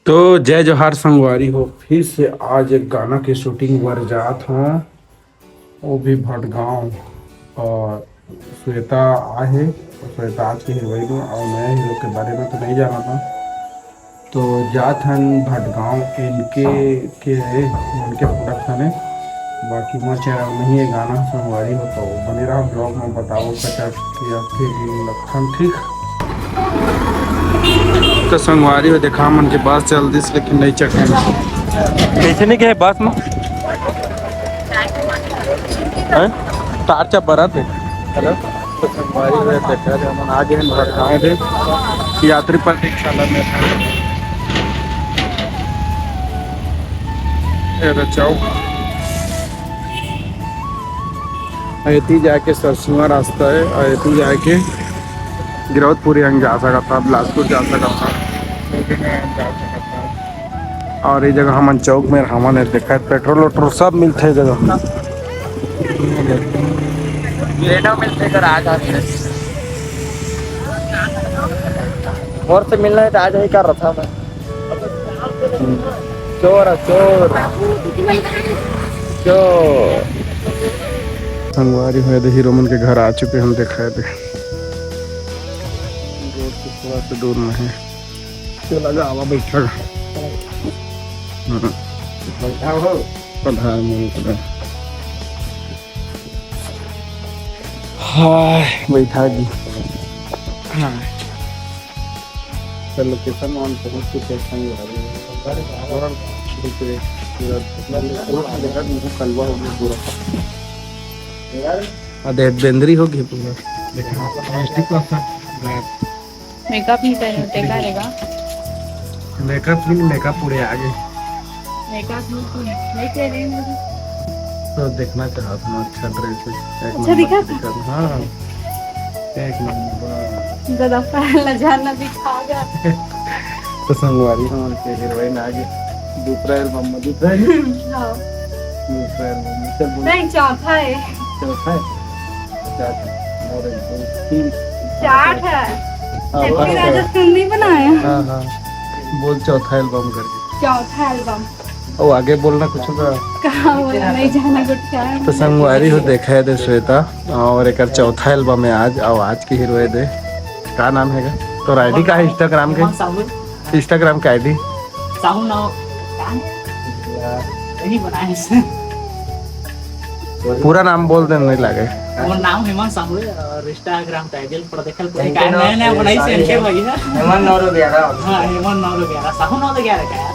तो जय जोहार संगवारी हो। फिर से आज एक गाना की शूटिंग बर जात हूँ, वो भी भटगांव। और श्वेता आहे, श्वेता आज की हीरोइन है और मैं हीरो के बारे में तो नहीं जाना था। तो जात हन भटगांव इनके प्रोडक्शन है। बाकी मैं चैनल में ही ये गाना संगवारी हो, तो बने रहा ब्लॉग में बताओ कचा या फिर लक्षण ठीक। तो संगवारी हो देखा मन के बस जल्दी से लेकिन नहीं चढ़े। कैसे नहीं गए बस में टार्चा बरा थे। हेलो, तो संगवारी में देखा थे हम आगे हम भटकाए थे यात्री प्रतीक्षाला में रचाओ अयती जाके सरसुआ रास्ता है। अयती जाके गिरौदपुरी अंग जा सकता था, बिलासपुर जा सकता था, जा सकता था। और ये जगह हमन चौक में हमन देखा है पेट्रोल वेट्रोल सब मिलते है जगह मिलते कर आज और से मिलना है तो आज ही कर रहा था मैं। चोर चोर चोर संगवारी हुए थे हीरो मन के घर आ चुके हम दिखाए थे। रोड से थोड़ा सा दूर में है, तो लगा आवा बैठा हाय बैठा जी। हाँ सर लोकेशन ऑन पहुंच चुके कलवा हो गया पूरा, बेंदरी होगी पूरा। मेकअप नहीं करेगा मेकअप पूरे आगे मेकअप नहीं करेंगे तो देखना चाहता हूँ। अच्छा ड्रेस है, अच्छा दिखा। हाँ एक नंबर। गदफा लजाना दिखागा। तो संगवारी हमारे हीरोइन आगे दूसरा एल्बम में दूसरा एल्बम नहीं चौथा है। चौथा है, और तीन चार है। हैप्पी राजस्थान नहीं बनाया। हाँ हाँ बोल चौथा एल्बम करके। चौथा एल्बम ओ आगे बोलना कुछ होगा कहाँ बोला नहीं जाना गुट। तो संगवारी हो देखा है दे श्वेता और एक चौथा एल्बम है आज। और आज की हीरोइन दे का नाम है तो आईडी का है इंस्टाग्राम का आईडी साहू नाउ नहीं बनाए पूरा नाम बोल दे नहीं लगे। वो नाम हेमंत साहू है और इंस्टाग्राम टाइटल पर देखल कोई का नया बनाई से इनके भाई है हेमंत 911। हां हेमंत 911 साहू 911 का यार।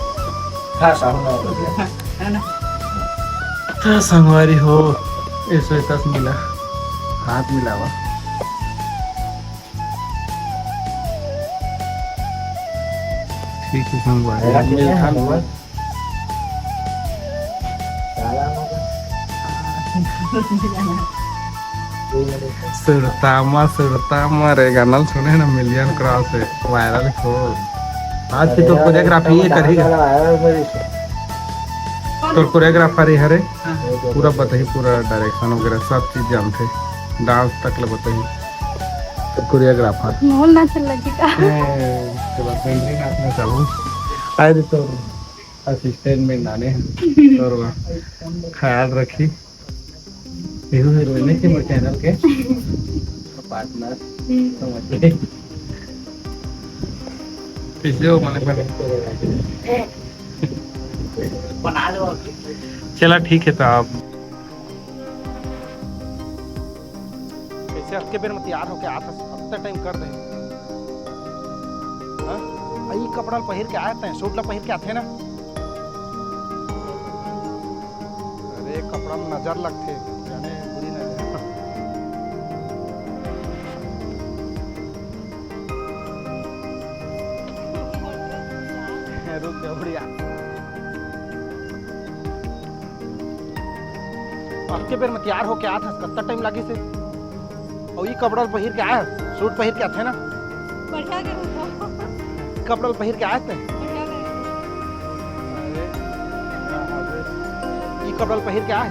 हां साहू 911 है ना। तो संगवारी हो इस श्वेता से मिला, हाथ मिलावा। ठीक है संगवारी सुरतामा रे गाना सुने ना मिलियन क्रॉस है वायरल हो। आज की तो कोरियोग्राफी ये करेगा तो कोरियोग्राफर ही हरे पूरा बताइए, पूरा डायरेक्शन वगैरह सब चीज जानते, डांस तक ले बताइए। तो कोरियोग्राफर मोल ना चल लगेगा के बाद पेंटिंग हाथ में चालू आए तो असिस्टेंट में नाने और ख्याल रखी हीरो हीरोइन के मेरे चैनल के पार्टनर समझ ले पिछले माने बना दो। चला ठीक है। तो आप कैसे आपके बेर में तैयार होके आता हफ्ते टाइम कर दे। हां आई कपड़ा पहिर के आए थे, सूट ला पहिर के आते ना। अरे कपड़ा में नजर लगते जाने बुरी नजर। रुक जा बढ़िया। आपके बेर में तैयार होके आया था कितना टाइम लगे से और ये कपड़ा पहिर के आया, सूट पहिर के आते ना। बढ़िया के होता कपड़ा पहिर के आए थे। ये कपड़ा पहिर के आए।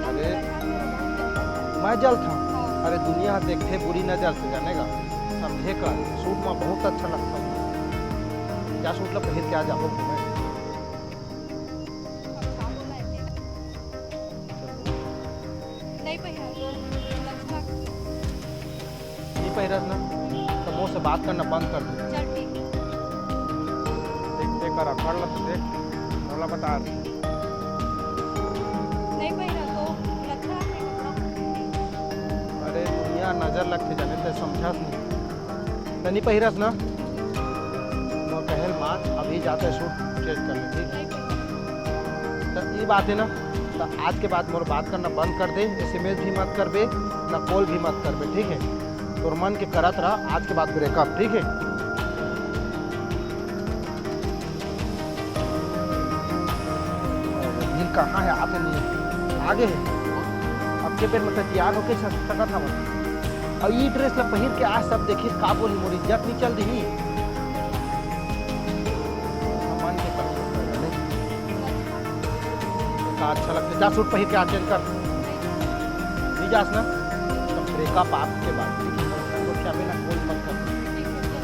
अरे मैं जल था। अरे दुनिया देखते बुरी नजर से जानेगा, समझे कर सूट में बहुत अच्छा लगता है। जा सूट ला पहिर के आ जाओ घूमे नहीं पहिरा नहीं पहिरस ना तो मुँह से बात करना बंद कर दे चल ठीक देख कर कर ला तो देख बोला बता नहीं पहिरा तो लखा है अरे दुनिया नजर लग के जाने तो समझास नहीं तो नहीं पहिरस ना मैं पहल बात अभी जाते सूट चेंज कर ले ठीक नहीं पहिरा तो ये बात है ना तो आज के बाद मोर बात करना बंद कर दे SMS भी मत कर बे ना कॉल भी मत कर बे ठीक है तोर मन के करत रहा आज के बाद ब्रेकअप ठीक है दिल कहाँ है आते नहीं है आगे है अब के पेड़ में तो तैयार होके सकता था वो और ये ड्रेस ला पहिर के आज सब देखी का बोली मोरी इज्जत नहीं चल रही मन के कर अच्छा लगता जा सूट पहिर के आ चेंज कर नहीं जास ना तो ब्रेकअप आपके बाद ठीक है तो क्या ना कोई मत कर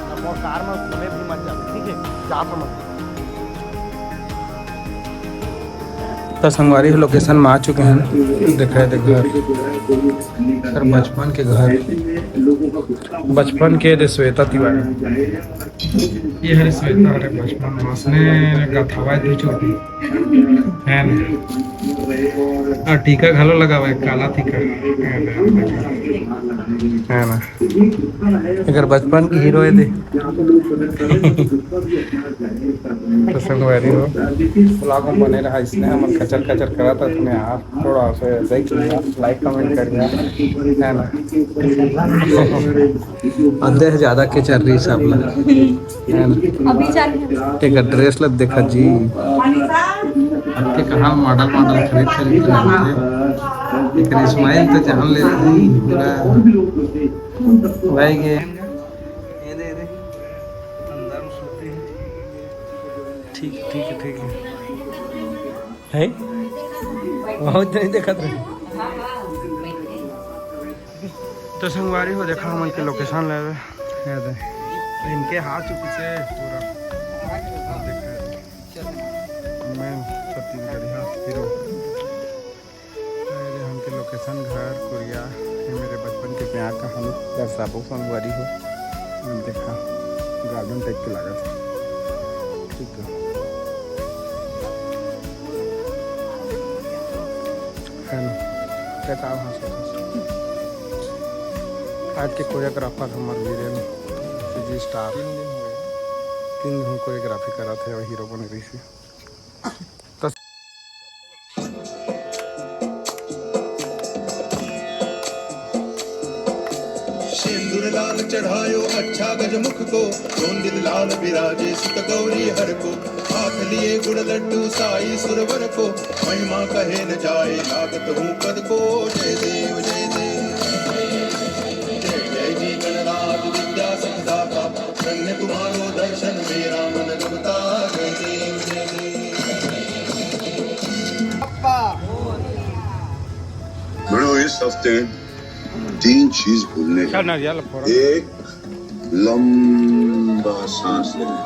ना मोर कार में घूमे भी मत जा ठीक है जा तो मत तो संगवारी लोकेशन में आ चुके हैं देखा है घर सर बचपन के घर बचपन के श्वेता तिवारी ये है श्वेता अरे बचपन मसने गथावा दी चुकी है ना और टीका घालो लगा हुआ है काला टीका है ना अगर बचपन की हीरो है दे तो संगवारी हो ब्लॉग में बने रहा इसने हम कचर कचर करा था तुम्हें यार थोड़ा सा देख लिया लाइक कमेंट कर दिया है ना अंदर ज्यादा के चल रही सब लोग है ना अभी चल एक ड्रेस लग देखा जी आपके कहाँ मॉडल खरीद खरीद एक इस्माइल तो जान ले रही पूरा भाई ये ठीक ठीक है ठीक है बहुत नहीं देखा था तो संगवारी हो देखा हम इनके लोकेशन ले इनके हाथ पीछे पूरा मैं छत्तीसगढ़ हीरो हमके लोकेशन घर कुरिया ये मेरे बचपन के प्यार का हम दर्शाबो संगवारी हो देखा गार्डन टाइप के लागत ठीक है ना कैसा हाँ आज के कोरियोग्राफर हमारे वीरेन जी स्टार 3 दिन हम कोरियोग्राफी करा थे और हीरो बने रही थी सिंदूर लाल चढ़ायो अच्छा गजमुख को सोंदित लाल विराजे सुत गौरी हर को हाथ लिए गुड़ लड्डू साई सुरवर को महिमा कहे न जाए लागत हूँ पद को जय देव जय देव जय जय जी गणराज विद्या संदाता धन्य तुम्हारो दर्शन मेरा मन रमता जय देव जय देव। इस हफ्ते 3 चीज भूलने एक लंबा सांस लेना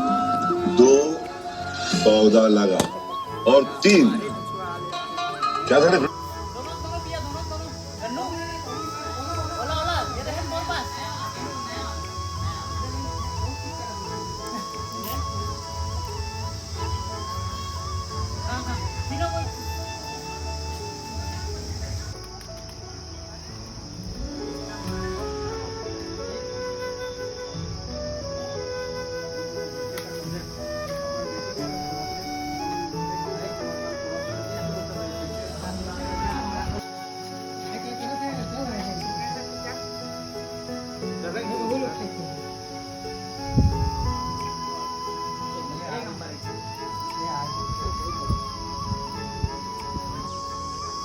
2 पौधा लगा और 3 क्या था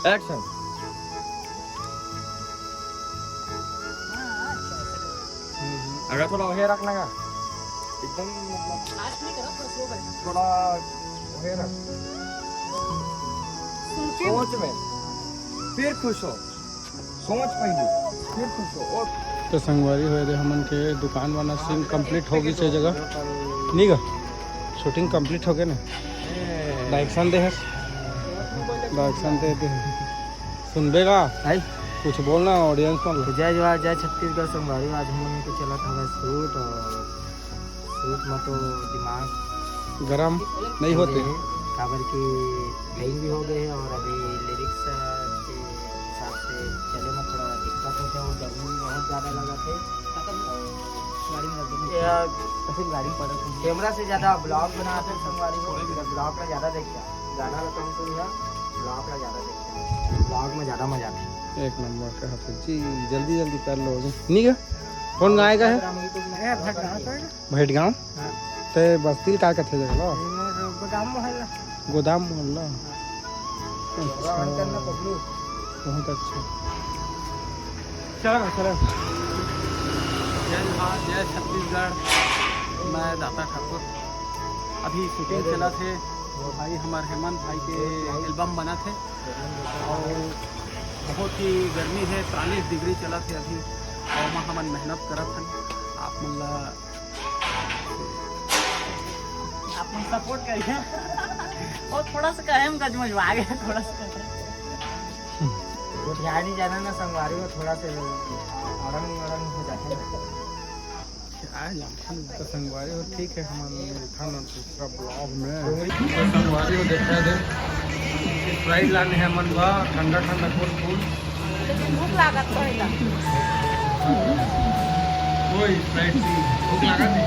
एक्शन अगर थोड़ा वही रखना का एकदम थोड़ा वही रख सोच में फिर खुश हो सोच पहले फिर खुश हो और तो संगवारी हो हमन के दुकान वाला सीन कंप्लीट होगी से जगह नहीं गा शूटिंग कंप्लीट हो गया ना डायरेक्शन दे डायरेक्शन दे सुनबेगा कुछ बोलना ऑडियंस को। जय जवाहर जय छत्तीसगढ़ संगवारी। आज हम लोगों को चला था शूट और शूट में तो दिमाग गरम नहीं होते काबर की टाइम भी हो गए हैं और अभी लिरिक्स के हिसाब से चले में थोड़ा दिक्कत होता है और गर्मी बहुत ज़्यादा लगा थे। गाड़ी पड़ा कैमरा से ज़्यादा ब्लॉग बनाते संगवारी को ब्लॉग का ज़्यादा देखते गाना का कम तो नहीं ब्लॉग का ज़्यादा देखते ब्लॉग में ज़्यादा मजा आता है। एक नंबर का हाफिज जी जल्दी जल्दी कर लो नहीं क्या कौन गाएगा है भेट गाँव ते बस्ती का कथे जगह गोदाम मोहल्ला बहुत अच्छा चलो चलो। जय जवाहर जय छत्तीसगढ़। मैं दाता ठाकुर। अभी शूटिंग चला थे भाई हमारे हेमंत भाई के एल्बम बना थे और बहुत ही गर्मी है 43 डिग्री चला थे अभी और वहाँ हमन मेहनत करत हन आप अपन सपोर्ट करिए और थोड़ा सा कहें गजमजवा गए थोड़ा सा नहीं जाना ना संगवारी में थोड़ा सा औरंग हो जाते हैं तो संगवारी हो ठीक है हमारे था ना दूसरा ब्लॉग में तो संगवारी को देखा दे स्प्राइट लाने हैं मन बा ठंडा ठंडा कूल भूख लागत पहिला कोई स्प्राइट सी भूख लगा नहीं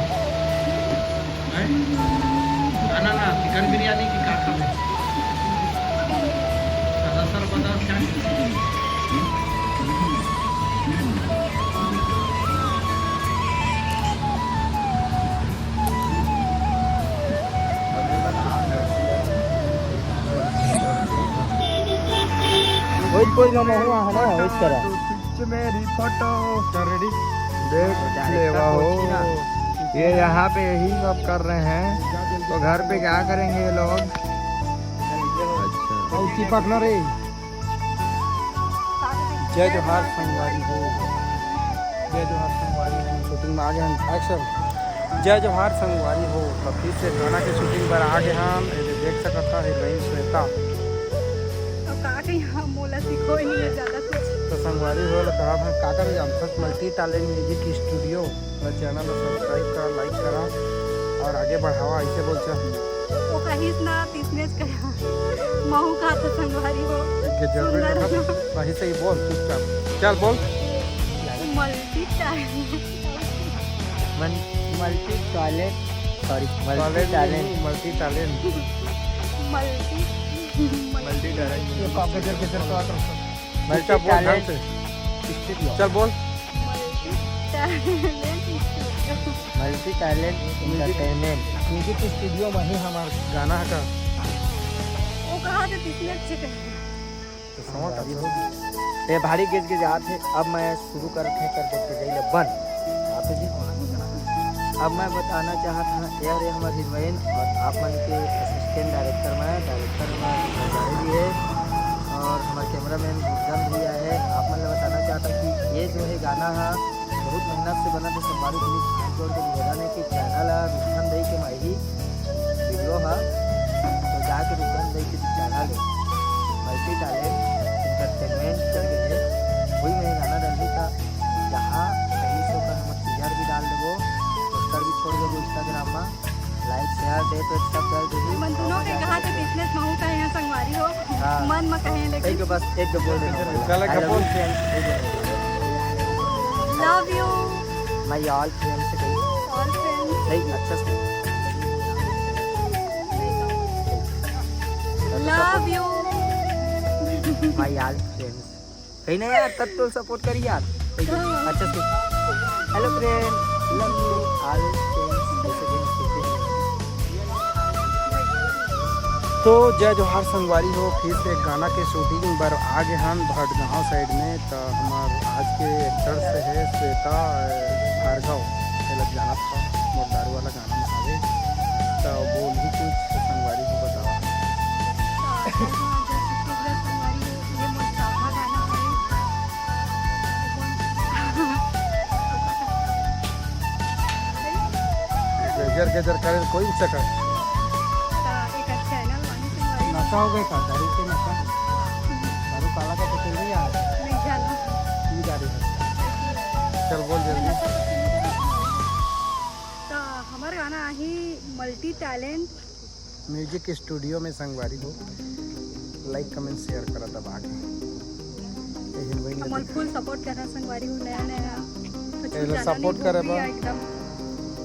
खाना ना चिकन बिरयानी की का खावे सादा सर बताओ क्या कोई ना हुआ है ना इस तरह मेरी फोटो रेडी देख लेवा हो ये यहाँ पे यही सब कर रहे हैं तो घर पे क्या करेंगे ये लोग। अच्छा पकना रे जय जोहार संगवारी हो जय जोहार संगवारी हो शूटिंग में आ गए हैं एक्शन जय जोहार संगवारी हो तो फिर से गाना के शूटिंग पर आ गए हम देख सकता है हीरोइन श्वेता मोला सीखो ही नहीं ज्यादा कुछ तो संगवारी हो कहा हम काका भी हम first multi talent music studio channel को सब्सक्राइब करा लाइक करा और आगे बढ़ावा ऐसे बोल चाह वो कहीं ना तीसनेज करा महू का तो संगवारी हो सही सही बोल चुपचाप चल बोल multi talent multi talent sorry multi talent multi multi talent ये पापा जर के जर का मल्टी टैलेंट चल बोल multi talent entertainment music studio में ही हमारा गाना है का वो कहा थे तीसनेज से तो समझ ये भारी गेज के जात है। अब मैं शुरू कर देते जाइए बन आप जी। अब मैं बताना चाहता हूँ यार ये हमारी हीरोइन और आप मन के असिस्टेंट डायरेक्टर में भी है और हमारे कैमरामैन भूषण भैया है। आप मतलब बताना चाहता हूँ कि ये जो है गाना है बहुत मेहनत से बना था संभाली पुलिस जोड़ के निवेदन है कि चैनल है रुझान दई के माही वीडियो है तो जाके रुझान दई के चैनल है मल्टी टैलेंट एंटरटेनमेंट करके है वही मैं गाना डाली था जहाँ कहीं से पर हम टीजर भी डाल देवो पोस्टर भी छोड़ देवो इंस्टाग्राम में लाइक शेयर दे तो सब कर देगी। मन दोनों के कहा थे तीसनेज महू का यहाँ संगवारी हो मन में कहें लेकिन एक बस एक बोल देना लव यू मैं ऑल फ्रेंड्स से कही ऑल फ्रेंड्स नहीं अच्छा से love you my all friends कहीं नहीं यार तब तो सपोर्ट करिए यार अच्छा से hello friend love you all तो जय जोहार संगवारी हो फिर से गाना के शूटिंग पर आ गए हम भटगांव साइड में तो हमारे आज के एक्टर से है श्वेता भार्गव लग जाना था मोरदारू वाला गाना में आवे तो बोल ही कुछ संगवारी को बताओ गेजर गेजर करे कोई सकता नशा हो गया का दारू के नशा दारू काला का तो चल रही है आज नहीं जाना की जा रही है चल बोल जल्दी तो हमारा गाना ही मल्टी टैलेंट म्यूजिक स्टूडियो में संगवारी हो लाइक कमेंट शेयर करा दबा के हम फुल सपोर्ट कर रहा संगवारी हूँ नया नया कुछ पहले जाना support नहीं, करे भोकरी बा। है एकदम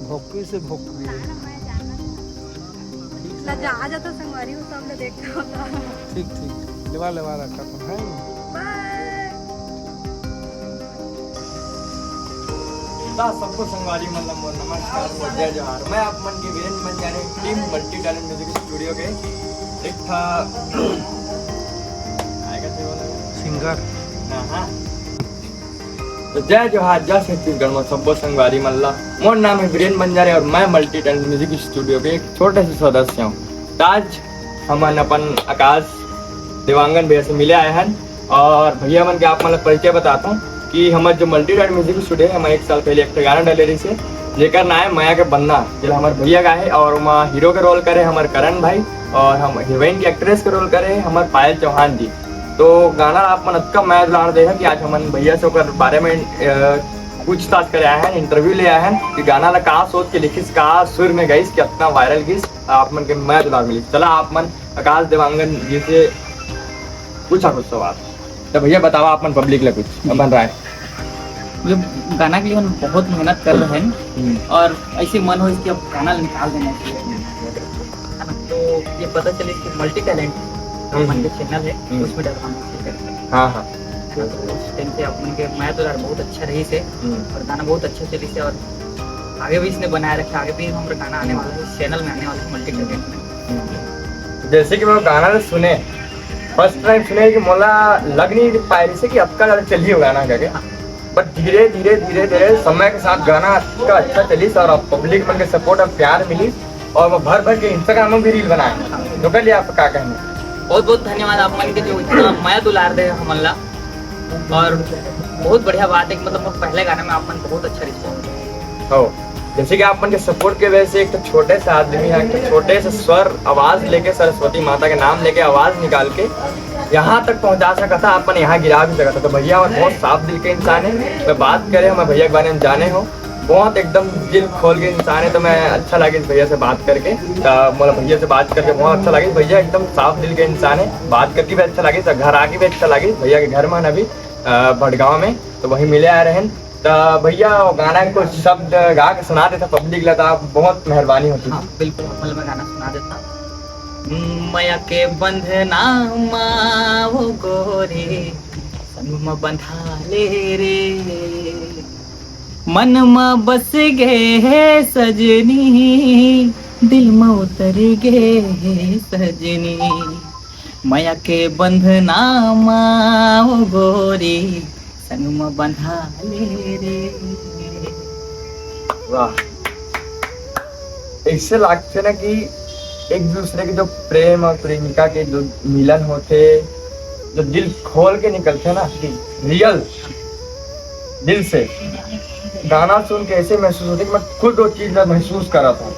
भोकरी से भोकरी लजा आ जाता संगवारी हूँ सब लोग देखता होता ठीक ठीक लेवा लेवा रखा तो है बाय सबको संगवारी मतलब नमस्कार और जय जोहार। मैं आप मन के Virendra Manjare team multi talent music studio के एक था आएगा थे वाला सिंगर हाँ तो जय जोहार जय छत्तीसगढ़ में सबको संगवारी मल्ला। मोर नाम है वीरेंद्र मंजारे और मैं मल्टी टैलेंट म्यूजिक स्टूडियो के एक छोटे से सदस्य हूँ। आज हमन अपन आकाश देवांगन भैया से मिले आए हैं और भैया मन के आप मतलब परिचय बताता हूँ कि हमारे जो मल्टी टैलेंट म्यूजिक स्टूडियो है, हम एक साल पहले एक गाना डाले रही से जेकर नाम है माया के बन्ना, जो हमारे भैया का है और वहाँ हीरो के रोल करे हमारे करण भाई और हम हीरोइन की एक्ट्रेस के रोल करे हमारे पायल चौहान जी। तो गाना आप मन अतका मैं लाड़ दे है कि आज हमन भैया से ओकर बारे में पूछताछ करे आए हैं, इंटरव्यू ले आए हैं कि गाना ला का सोच के लिखिस, का सुर में गईस, कितना वायरल गिस आप मन के मैं दुलार मिली। चला आप मन आकाश देवांगन जी से पूछा कुछ सवाल। तो भैया बताओ आप मन पब्लिक ला कुछ बन रहा है। ये गाना के लिए हम बहुत मेहनत कर रहे हैं और ऐसे मन हो इसकी अब गाना निकाल देना चाहिए है ना। तो ये पता चले कि मल्टी टैलेंट अपन के चैनल है उसमें डलवाना चाहिए। हाँ हाँ तो उस टाइम से अपन के मैं तो यार बहुत अच्छा रही से और गाना बहुत अच्छा चली से और आगे भी इसने बनाए रखा, आगे भी हमारा गाना आने वाला है, इस चैनल में आने वाला है मल्टी टैलेंट में। जैसे कि वो गाना सुने फर्स्ट टाइम सुने कि मोला लग नहीं पाए रही से कि अब का ज्यादा चलिए गाना करके, बट धीरे धीरे धीरे धीरे समय के साथ गाना का अच्छा चली और पब्लिक मन के सपोर्ट और प्यार मिली और वो भर भर के इंस्टाग्राम में भी रील बनाए। तो कर लिया आपका क्या कहना। बहुत बहुत धन्यवाद आप मन के जो इतना माया दुलार दे हमला और बहुत बढ़िया बात है कि मतलब पहले गाने में आप मन बहुत अच्छा रिस्पॉन्स हो। जैसे कि आप मन के सपोर्ट के वजह से एक तो छोटे से आदमी है, एक तो छोटे से स्वर आवाज लेके सरस्वती माता के नाम लेके आवाज निकाल के यहाँ तक पहुँचा सका था, आप मन यहाँ गिरा भी सका था। तो भैया और बहुत साफ दिल के इंसान है। मैं बात करें हमें भैया के बारे में जाने हो बहुत एकदम दिल खोल के इंसान है। तो मैं अच्छा लगे इस भैया से बात करके, मतलब भैया से बात करके बहुत अच्छा लगे। भैया एकदम साफ दिल के इंसान है, बात करके भी अच्छा लगे, घर आके भी अच्छा लगे। भैया के घर में अभी भटगांव में तो वही मिले आ रहे हैं। तो भैया गाना को शब्द गा के सुना देता पब्लिक लता बहुत मेहरबानी होती। हाँ बिल्कुल मैं गाना सुना देता। माया के बंधना माओ गोरे संग में बंधा ले रे, मन में बस गए सजनी, दिल में उतर गए सजनी, माया के बंधना माओ गोरे संग में बंधा ले रे। वाह, इससे लगते ना कि एक दूसरे के जो प्रेम और प्रेमिका के जो मिलन होते, जो दिल खोल के निकलते ना रियल दिल से, गाना सुन के ऐसे महसूस होते कि मैं खुद वो चीज में महसूस कर रहा था।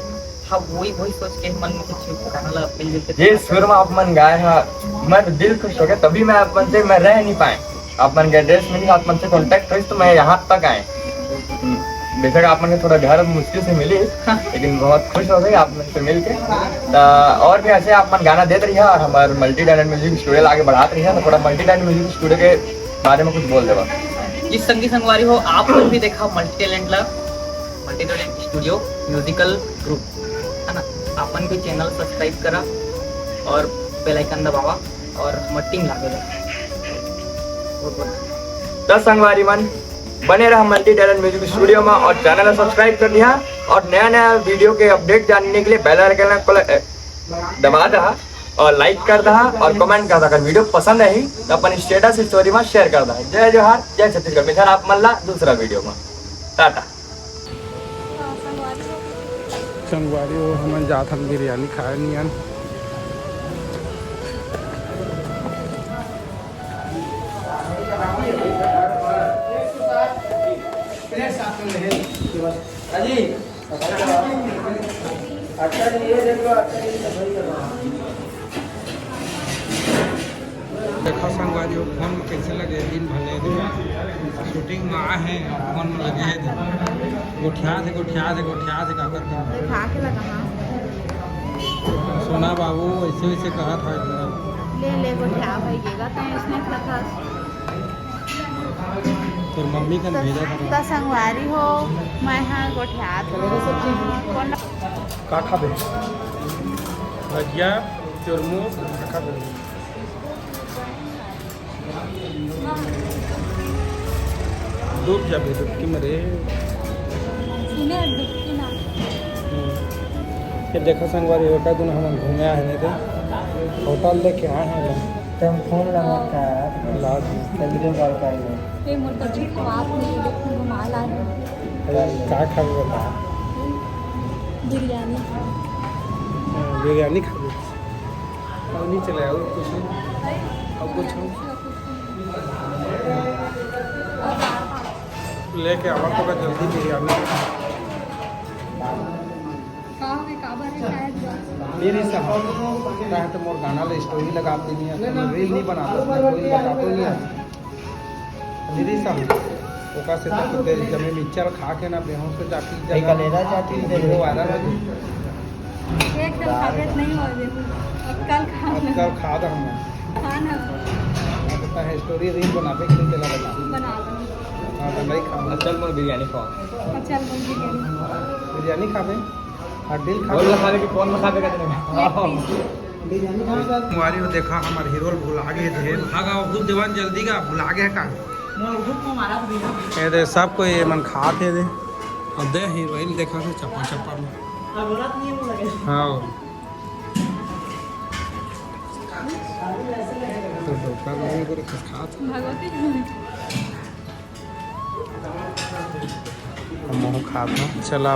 हाँ वही सोच के मन में कुछ गाना लगा मिल जाते। ये सुर में आप मन गाए हैं, मैं दिल खुश हो गया। तभी मैं आप मन से मैं रह नहीं पाए, आप मन के एड्रेस मिली, आप मन से कॉन्टेक्ट हुई तो मैं यहाँ तक आए। बेशक आप मन के थोड़ा घर मुश्किल से मिली लेकिन बहुत खुश हो गई आप मन से मिल के। और भी ऐसे आप मन गाना देते रही और हमारे मल्टी टैलेंट म्यूजिक स्टूडियो आगे बढ़ाते रही है। तो थोड़ा मल्टी टैलेंट म्यूजिक स्टूडियो के बारे में कुछ बोल देगा। जिस संगी संगवारी हो आप लोग भी देखा multi talent studio musical group है ना। अपन भी चैनल सब्सक्राइब करा और बेल आइकन दबावा और हमारी टीम लागेगा। तो संगवारी मन बने रहा मल्टी टैलेंट म्यूजिक स्टूडियो में और चैनल सब्सक्राइब कर दिया और नया नया वीडियो के अपडेट जानने के लिए बेल आइकन को दबा दहा और लाइक कर दहा और कमेंट कर दहा। अगर वीडियो पसंद आई तो अपन स्टेटस स्टोरी में शेयर कर दहा। जय जोहार जय छत्तीसगढ़। मिथर आप मल्ला दूसरा वीडियो में टाटा। संगवारी हो हमन जात हम बिरयानी खाए नियन। देखो संगवारी हो फोन में कैसे लगे दिन भले दिन शूटिंग में आए हैं फोन में लगे हैं दिन गोठिया थे का करते हैं खा के लगा हाँ सोना बाबू ऐसे वैसे कहा था ले गोठिया भैया तो उसने रखा तो मम्मी का भेजा था तो संगवारी हो मैं हाँ गोठिया कौन का खाबे भजिया चुरमुर का खाबे डूब जाबे डुबकी मरे सुने डुबकी ना ये देखो संगवारी होता दोनों हम घूमे आए नहीं थे होटल लेके आए हैं तुम फोन लगा था लाज वीडियो कॉल कर लो ये मोर तो जी खवात नहीं घुमा ला का खाबे बता बिरयानी बिरयानी खाबे और नहीं चले और कुछ लेके आवा तो का जल्दी बिरयानी मेरे साहब चाहे तो मोर गाना ले स्टोरी लगा देनी है रील नहीं बनाता कोई बताता नहीं है मेरे साहब ओका से तो दे जमे मिक्सचर खा के ना बेहोश हो जाती जगह लेना चाहती है वो वायरल हो एकदम खाबेत नहीं हो देखो कल खा दो हम खाना पता है स्टोरी रील बनाते के लिए चला लगा बना लो हां तो नहीं खा चल मोर बिरयानी खा चल बिरयानी बिरयानी खाबे और दिल खा बोल खावे कि फोन में खावे का तुम्हारी वो देखा हमारे हीरो भुला गए थे भागा भूल देवान जल्दी का भुला गया का ये दे सब कोई मन खाते दे अब दे हीरोइन देखा तो चप्पा चप्पा में हाँ तो डॉक्टर नहीं को कुछ खाते भगवती हम खाता चला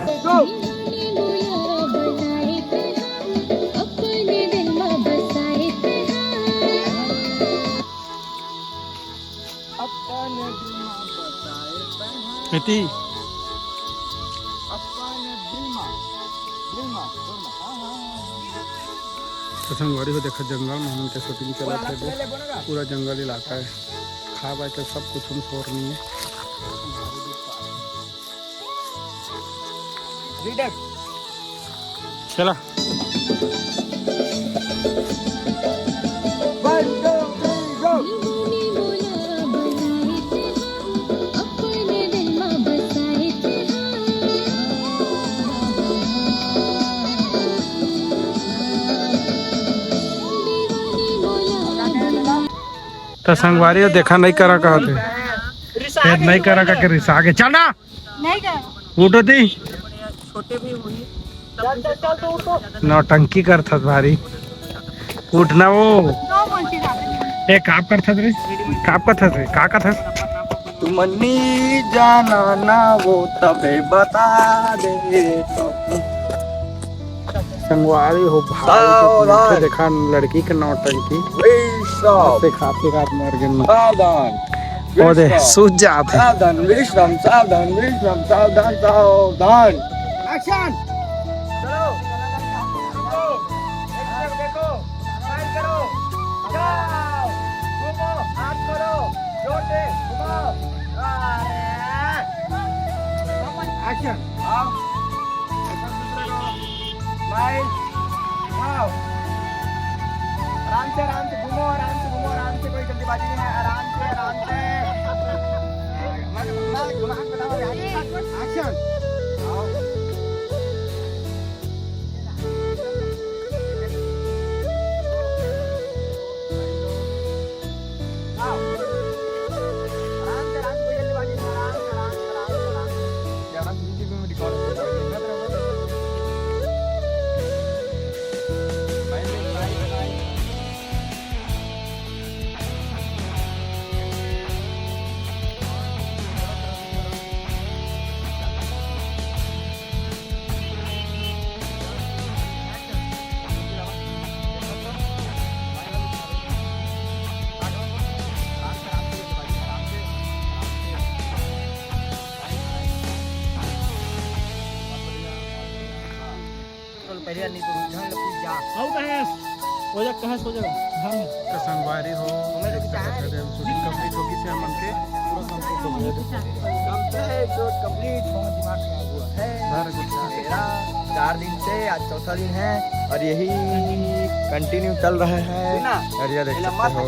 इति तो संगवारी को देखा जंगल में हम के शूटिंग चला थे पूरा जंगल इलाका है खा बाय के सब कुछ हम छोड़ नहीं है चला तो संगवारी देखा नहीं करा कहते नहीं करा का के रिसा के चल ना नहीं कर उठो दी छोटे भी हुई चल तो उठो नौटंकी करता भारी उठना वो दो मुंशी जाते एक काम करता रे काम करता रे का था तुम नहीं जाना ना वो तबे बता दे संगवारी हो भाई तो देखा लड़की के नौटंकी खाते खाते मर गए सावधान ओ दे सूझ जाते सावधान विश्राम सावधान विश्राम सावधान सावधान एक्शन चलो देखो स्माइल करो जाओ घूमो हाथ करो जोर से घुमाओ एक्शन आओ स्माइल वाओ आराम से घूमो आराम से कोई जल्दीबाजी नहीं है आराम से एक्शन आओ आओ आराम से कोई जल्दीबाजी नहीं आराम से ज्यादा वीडियो में रिकॉर्ड हो रहा है पहले नहीं तो रुझान पूछ जा हो गए हो जा कहाँ सो जाएगा घर में का संगवारी हो शूटिंग कंप्लीट होगी से मन के पूरा कंप्लीट हो गया कंप्लीट बहुत दिमाग खराब हुआ है मेरा 4 दिन से आज चौथा दिन है और यही कंटिन्यू चल रहा है और ये देख सकते हो